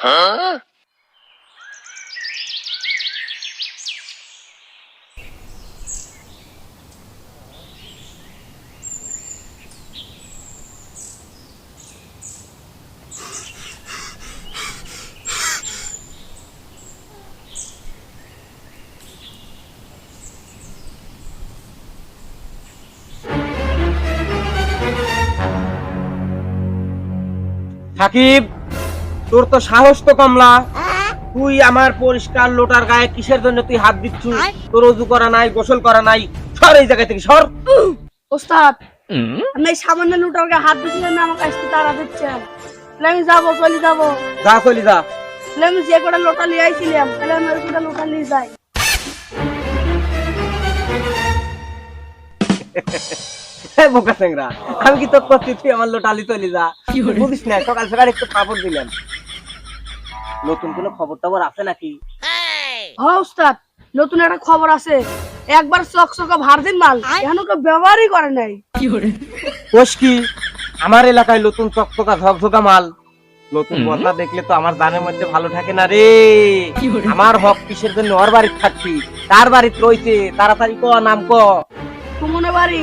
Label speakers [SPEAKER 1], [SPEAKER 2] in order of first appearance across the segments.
[SPEAKER 1] সাকিব, তোর তো সাহস তো কমলা। তুই আমার পরিষ্কার লোটার গায়ে কিসের জন্য তুই হাত দিচ্ছু? তোর ওযু করা নাই, গোসল করা নাই, সর এই জায়গা থেকে সর।
[SPEAKER 2] ওস্তাদ, আমি এই সামান্য লোটার গায়ে হাত দিছিলাম না, আমার কাছে তারা দিচ্ছেন। তাহলে আমি যাবো, চলে যাবো।
[SPEAKER 1] যা চলি যা।
[SPEAKER 2] তাহলে আমি যে কটা লোটা লিয়ে আইছিলাম, তাহলে আমি ওই কটা লোটা নিয়ে যাই।
[SPEAKER 1] বোকা চেংরা, আমি কি তোর করছি তুই আমার লোটালি চলি যা? বুঝিস না, সকাল সকাল একটু খবর দিলাম। নতুন কোনো খবর টবর আছে নাকি?
[SPEAKER 2] হ্যাঁ ওস্তাদ, নতুন একটা খবর আছে। একবার চকচকা ভার্জিন মাল এখনো কেউ ব্যবহারই করে নাই।
[SPEAKER 1] কোষ কি? আমার এলাকায় নতুন চকচকা ঝকঝকা মাল। নতুন বদলা দেখলে তো আমার জানের মধ্যে ভালো থাকে না রে। আমার হক কিসের জন্য ওর বাড়িতে থাকছি? তার বাড়িতে রইছে, তাড়াতাড়ি ক, নাম ক।
[SPEAKER 2] সুমনে বাড়ি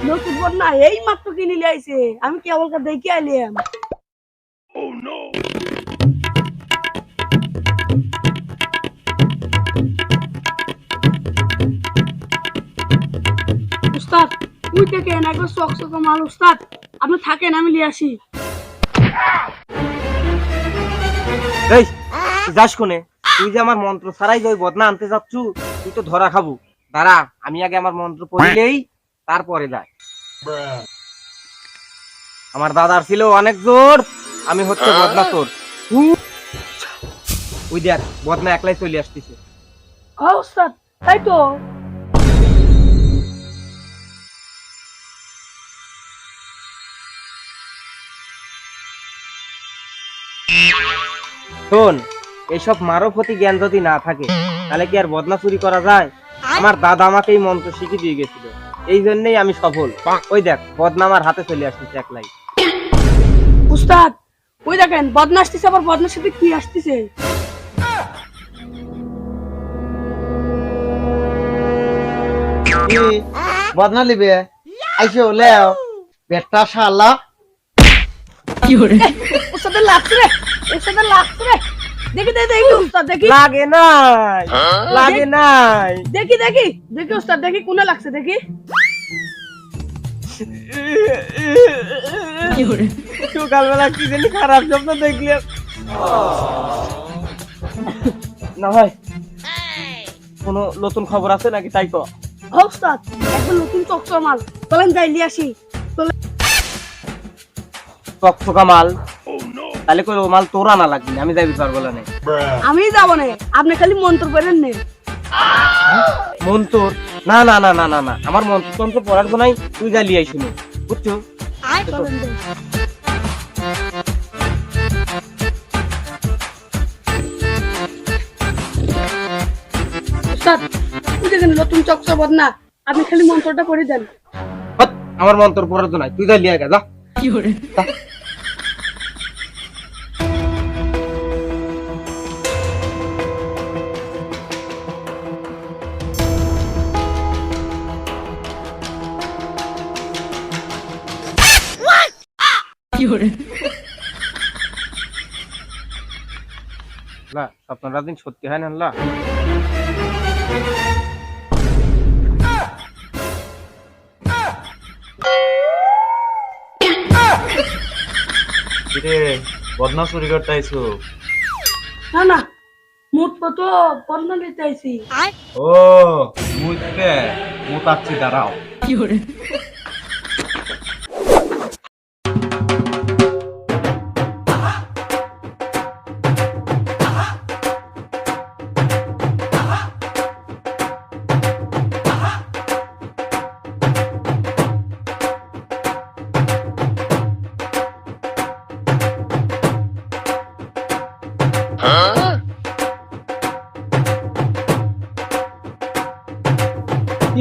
[SPEAKER 2] নতুন বন্যা এই মাত্র কিনে নিয়ে আইছে, আমি কেবল দেখে আইলাম। উস্তাদ, তুই দেখেন একবার চকচকা মাল। উস্তাদ, আপনি থাকেন, আমি নিয়ে আসি।
[SPEAKER 1] এই যাস কোনে? তুই যে আমার মন্ত্র ছাড়াই যে ওই বদনা আনতে যাচ্ছু, তুই তো ধরা খাবো। দাঁড়া, আমি আগে আমার মন্ত্র পড়িলেই তারপরে যাই। আমার দাদার ছিল অনেক জোর, আমি হচ্ছে বদনা তোর। ওই দেখ, বদনা একলাই চলে আসতেছে।
[SPEAKER 2] হ্যাঁ উস্তাদ, তাই তো।
[SPEAKER 1] শোন, এইসব মারফতি জ্ঞান যদি না থাকে তাহলে কি আর বদনা চুরি করা যায়? আমার দাদা আমাকে এই মন্ত্র শিখিয়ে দিয়ে গেছিল, এই জন্যই আমি সফল। ওই দেখ, বদনা আমার হাতে চলে আসতেছে একলাই।
[SPEAKER 2] উস্তাদ, ওই দেখেন বদনা আসতেছে, আবার বদনার সাথে কি আসতেছে?
[SPEAKER 3] বদনা লিবে আইসে লেও বেটা শালা।
[SPEAKER 2] উস্তাদের লাগছে রে, উস্তাদের লাগছে রে। দেখি দেখি দেখি উস্তাদ, দেখি।
[SPEAKER 1] লাগে নাই, লাগে নাই।
[SPEAKER 2] দেখি দেখি দেখি উস্তাদ, দেখি কোনে লাগছে, দেখি।
[SPEAKER 1] সকালবেলা কি জানি খারাপ স্বপ্ন দেখলে। না ভাই, কোনো নতুন খবর আছে নাকি তাই তো?
[SPEAKER 2] হ্যাঁ উস্তাদ, একবার নতুন চকচক মাল, চলেন যাই নিয়ে আসি।
[SPEAKER 1] চকচকা মাল? তাহলে কই ও মাল তোর আনা লাগবে না, আমি যাইবি পারবো না।
[SPEAKER 2] আমি যাবো না, আপনি খালি মন্ত্র করেন নে।
[SPEAKER 1] মন্ত্র? না না না না না না, আমার মন্ত্র তন্ত্র পড়ার জন্যই তুই যা লিয়ে আইছিস, বুঝছো?
[SPEAKER 2] চলেন যাই। উস্তাদ, ওই দেখেন নতুন চকচক বদনা, আপনি খালি মন্ত্রটা করে দেন।
[SPEAKER 1] হট, আমার মন্ত্র পড়ার জন্য তুই যা লিয়ে আয় যা। যা। না, স্বপ্নটা দিন সত্যি হয় না। আল্লাহ,
[SPEAKER 4] বদনা চুরি করতে আইছো?
[SPEAKER 2] না না, মোট কত বদনা নিতে আইছি।
[SPEAKER 4] ও মুইতে মুতাচ্ছি, দাঁড়াও।
[SPEAKER 3] কি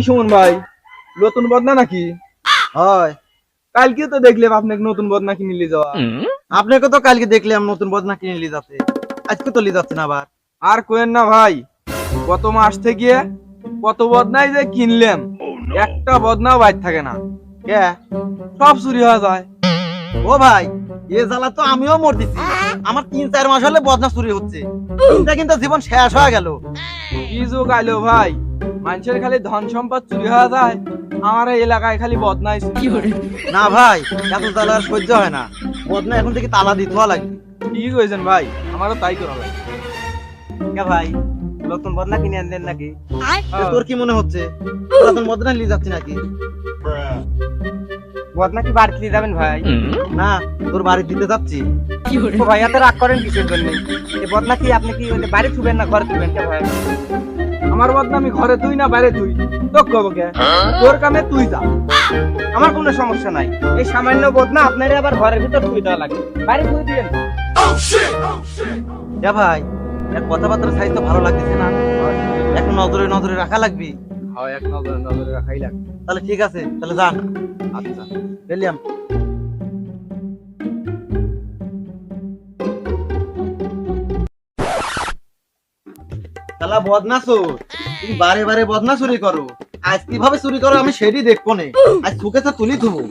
[SPEAKER 3] সুমন ভাই, নতুন বদনা নাকি? হয়, কালকে তো দেখলাম আপনাকে নতুন বদনা কিনে নিয়ে যাওয়া। আপনাকে তো কালকে দেখলাম নতুন বদনা কিনে নিয়ে যাতে। আজকে তো লি যাচ্ছে না আবার। আর কোয়েন না ভাই, কত মাস থেকে কত বদনাই যে কিনলাম, একটা বদনাও বাইর থাকে না। কে? সব চুরি হয়ে যায়। ও ভাই, এ জ্বালা তো আমিও মর দিছি। আমার 3-4 মাস হলে বদনা চুরি হচ্ছে, এটা কিন্তু জীবন শেষ হয়ে গেল। কি যুগ আইলো ভাই, মানুষের খালি ধন সম্পদ চুরি হয়ে যায়, আমার এই এলাকায় খালি বদনাই চুরি। না ভাই, এত জ্বালা আর সহ্য হয় না, বদনা এখন থেকে তালা দিতে লাগবে। ঠিক হয়েছেন ভাই, আমারও তাই করা লাগবে।
[SPEAKER 1] কে ভাই, নতুন বদনা কিনে আনলেন নাকি?
[SPEAKER 3] তোর কি মনে হচ্ছে নতুন বদনা নিয়ে যাচ্ছি নাকি?
[SPEAKER 1] বদনা কি বাড়ি দিয়ে যাবেন ভাই?
[SPEAKER 3] না, তোর বাড়ি দিতে যাচ্ছি।
[SPEAKER 1] তো ভাই এত রাগ করেন কিসের জন্য? এই বদনা কি আপনি কি ওই বাড়ি থুবেন না ঘরে থুবেন? কে ভাই,
[SPEAKER 3] আমার বদনা আমি ঘরে তুই না বাইরে তুই, তোর কব কে? তোর কামে তুই যা,
[SPEAKER 1] আমার কোনো সমস্যা নাই। এই সামান্য বদনা আপনারে আবার ঘরের ভিতর থুই দেওয়া লাগে, বাইরে থুই দিবেন।
[SPEAKER 3] যা ভাই, এক কথাবার্তা সাইজ তো ভালো লাগতেছে না, এক নজরে নজরে রাখা লাগবে।
[SPEAKER 1] হ্যাঁ, এক নজরে নজরে রাখাই লাগে।
[SPEAKER 3] তাহলে ঠিক আছে, তাহলে যান। আচ্ছা, গেলিয়াম। শালা বদনা চোর, তুমি বারে বারে বদনা চুরি করো। আজ কিভাবে চুরি করো আমি সেটি দেখবো নে। আজ চোখে তো তুলি থুবো।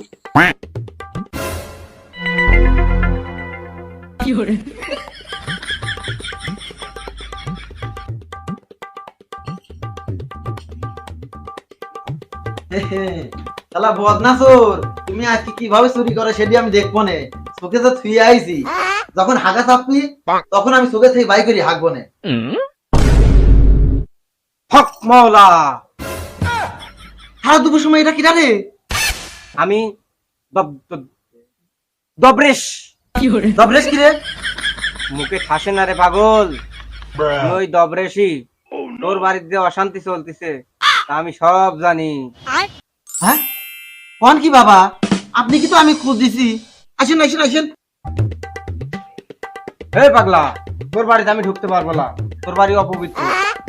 [SPEAKER 3] শালা বদনা চোর, তুমি আজকে কিভাবে চুরি করো সেটি আমি দেখবো নে। চোখে তো থুই আইছি, যখন হাগা চাপবি তখন আমি চোখে থেকে বাই করি হাগবো নে।
[SPEAKER 1] হক মাওলা,
[SPEAKER 3] সারা দুপুর সময় এটা কিরা রে?
[SPEAKER 1] আমি দবরেশ।
[SPEAKER 3] দবরেশ কি রে?
[SPEAKER 1] মুখে ঠাসে না রে পাগল, আমি ওই দবরেশই। তোর বাড়িতে অশান্তি চলতেছে, তা আমি সব জানি।
[SPEAKER 3] হ্যাঁ, কোন কি বাবা, আপনি কি? তো আমি খোঁজ দিছি। আসেন আসেন আসেন।
[SPEAKER 1] হে পাগলা, তোর বাড়িতে আমি ঢুকতে পারবো না, তোর বাড়ি অপবিত্র।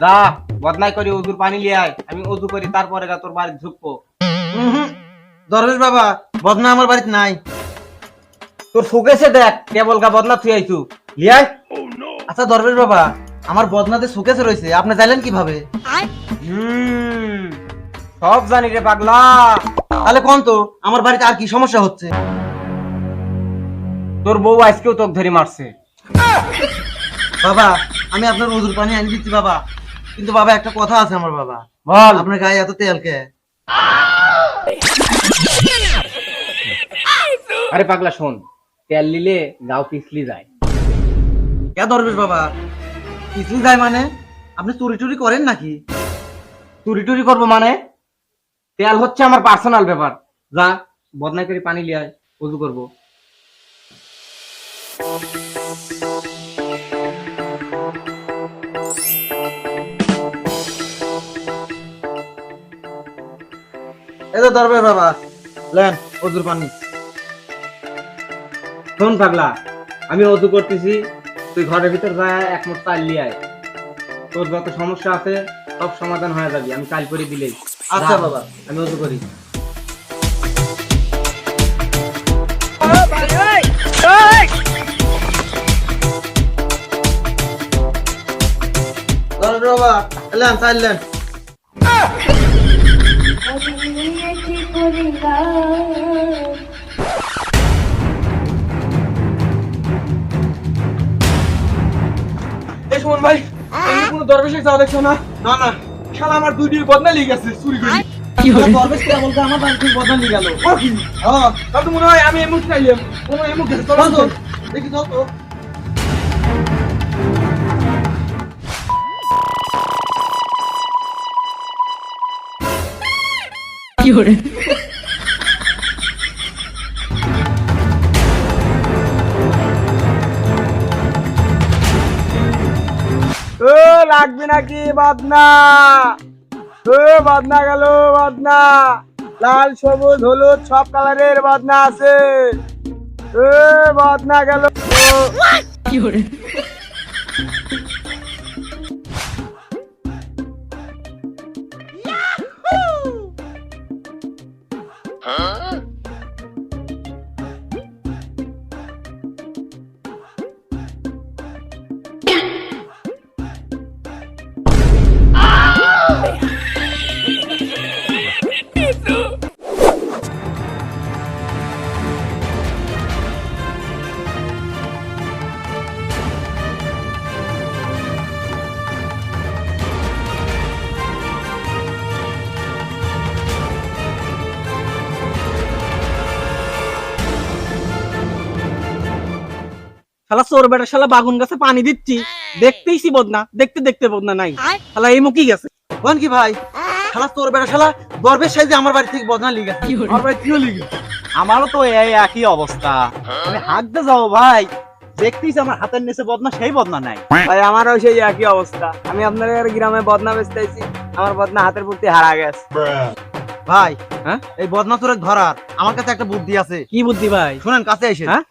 [SPEAKER 1] যা বদনাই করি ওজুর পানি লিয়ে আয়, আমি ওজু করি তারপরে তোর বাড়িতে ঢুকবো।
[SPEAKER 3] দরবেশ বাবা, বদনা আমার বাড়িতে নাই।
[SPEAKER 1] তোর সুকেছে দেখ, কেবল গা বদনা তুই আইছু লিয়াই।
[SPEAKER 3] আচ্ছা দরবেশ বাবা, আমার বদনাতে সুকেছে রয়েছে, আপনি জানেন কিভাবে?
[SPEAKER 1] সব জানি রে পাগলা।
[SPEAKER 3] তাহলে কোন তো আমার বাড়িতে আর কি সমস্যা হচ্ছে?
[SPEAKER 1] তোর বউ আজকেও তোকে ধরে মারছে।
[SPEAKER 3] বাবা, আমি আপনার ওজুর পানি আনি দিচ্ছি বাবা, কিন্তু বাবা একটা কথা আছে আমার বাবা।
[SPEAKER 1] বল।
[SPEAKER 3] আপনার গায়ে এত তেল কে?
[SPEAKER 1] আরে পাগলা শোন, তেল নিলে গাও পিছলি যায়।
[SPEAKER 3] কে দরবেশ বাবা, কিছুই যায় মানে? আপনি চুরি টুরি করেন নাকি?
[SPEAKER 1] চুরি টুরি করবো মানে? তেল হচ্ছে আমার পার্সোনাল ব্যাপার। যা বদনাই করে পানি লিয়ে আয়, ওযু করবো।
[SPEAKER 3] এই তো দরবেশ বাবা, লেন ওজুর পানি।
[SPEAKER 1] শোন পাগলা, আমি ওযু করতেছি, তুই ঘরের ভিতর যা এক মুঠ চাল লিয়ে আয়। তোর যত সমস্যা আছে সব সমাধান হয়ে যাবে, আমি কাল করে দিলেই।
[SPEAKER 3] আচ্ছা বাবা।
[SPEAKER 1] আমি ওযু করি।
[SPEAKER 3] দরবেশ বাবা, লেন চাল লেন।
[SPEAKER 5] এই সুমন ভাই, এমনি কোনো দরবেশের যাওয়া দেখছো না?
[SPEAKER 3] না না,
[SPEAKER 5] শালা আমার দুই বদনা লেগে গেছে চুরি করে।
[SPEAKER 3] দরবেশ কে বলতে আমার বাড়িতে বদনা নিয়ে গেল।
[SPEAKER 5] ও কি?
[SPEAKER 3] হ্যাঁ,
[SPEAKER 5] তা তো মনে হয় আমি এমুক চাইলাম, কোনো এমুক গেছে। চলো
[SPEAKER 3] চল তো, দেখি চল তো।
[SPEAKER 5] ও লাগবে নাকি বদনা? ও বদনা গেল, বদনা লাল সবুজ হলুদ সব কালারের বদনা আছে। ও বদনা গেল।
[SPEAKER 6] শালা চোর বেটা শালা বাগুন গাছে পানি দিচ্ছি, দেখতেইছি বদনা, দেখতে দেখতে বদনা নাই, শালা এই মুখই গেছে।
[SPEAKER 5] কোন কি ভাই শালা তোর বেটা শালা গর্বের সাইজে আমার বাড়ি থেকে বদনা লিগা আমার বাড়ি কিও লিগা
[SPEAKER 4] আমারও তো এই একই অবস্থা। আমি হাঁটতে যাবো ভাই, দেখতেইছি আমার হাতের নিচে বদনা, সেই বদনা নাই।
[SPEAKER 5] ভাই আমারও সেই একই অবস্থা। আমি আপনাদের গ্রামে বদনা বেচতে আইছি, আমার বদনা হাতের প্রতি হারা গেছে। ভাই হ্যাঁ এই বদনা চোরের ধরার আমার কাছে একটা বুদ্ধি আছে।
[SPEAKER 6] কি বুদ্ধি ভাই?
[SPEAKER 5] শুনেন কাছে এসে।
[SPEAKER 6] হ্যাঁ?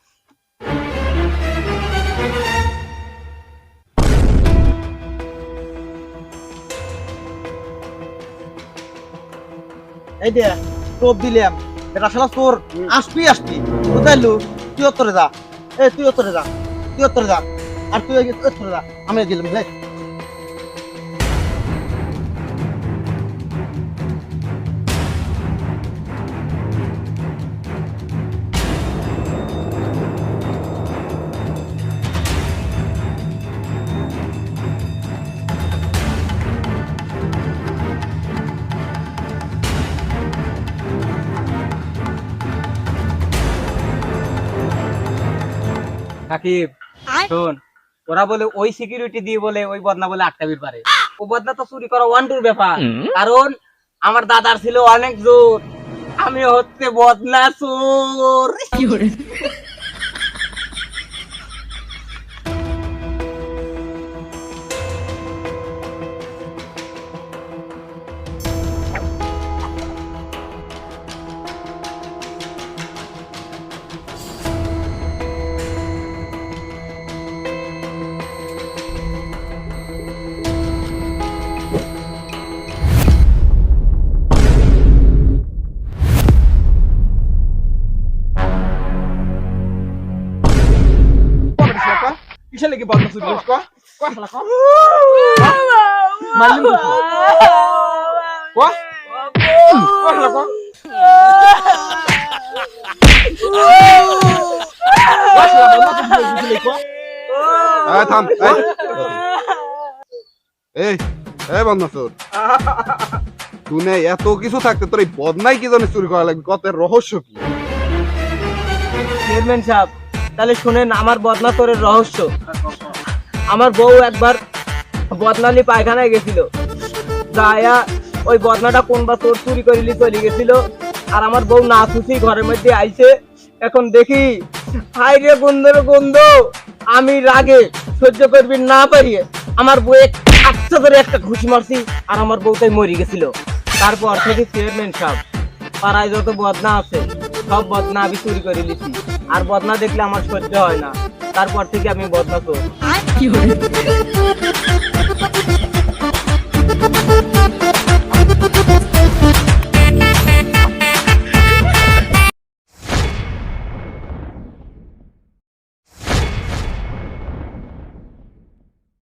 [SPEAKER 5] এই দে টোপ দিলাম, এটা শালা চোর আসবি আসবি কোথায় লু, তুই উত্তরে যা, এই তুই উত্তরে যা, তুই উত্তরে যা, আর তুই উত্তরে যা, আমি গেলাম ভাই।
[SPEAKER 1] সাকিব শোন, ওরা বলে ওই সিকিউরিটি দিয়ে বলে ওই বদনা বলে আটকাবির পারে। ও বদনা তো চুরি করা ওয়ান টুর ব্যাপার, কারণ আমার দাদার ছিল অনেক জোর, আমি হচ্ছে বদনা চোর।
[SPEAKER 5] কিসের লেগে বদনা চুরি করিস কয়া শালা কয়া
[SPEAKER 1] মারলিম তো।
[SPEAKER 5] কয়া শালা কয়া
[SPEAKER 3] থাম এই এই বদনা চোর, শুনে এত কিছু থাকতে তোর এই বদনাই কি জন্য চুরি করা লাগবে, কত এর রহস্য কি?
[SPEAKER 1] চেয়ারম্যান সাহেব তাহলে শুনেন আমার বদনা চোরের রহস্য। আমার বউ একবার বদনালি পায়খানায় গেছিল, যায়া ওই বদনাটা কোনবা চোর চুরি করিলি চলে গেছিল, আর আমার বউ না খুশি ঘরের মধ্যে আইছে। এখন দেখি হাই রে গন্ধের গন্ধ, আমি রাগে সহ্য করবি না পারিয়ে আমার বউ আচ্ছা করে একটা ঘুষি মারছি, আর আমার বউটাই মরে গেছিল। তারপর থেকে চেয়ারম্যান সাহেব পাড়ায় যত বদনা আছে সব বদনা আমি চুরি করে নিছি, আর বদনা দেখলে আমার সহ্য হয় না। তারপর থেকে আমি বদনা চোর।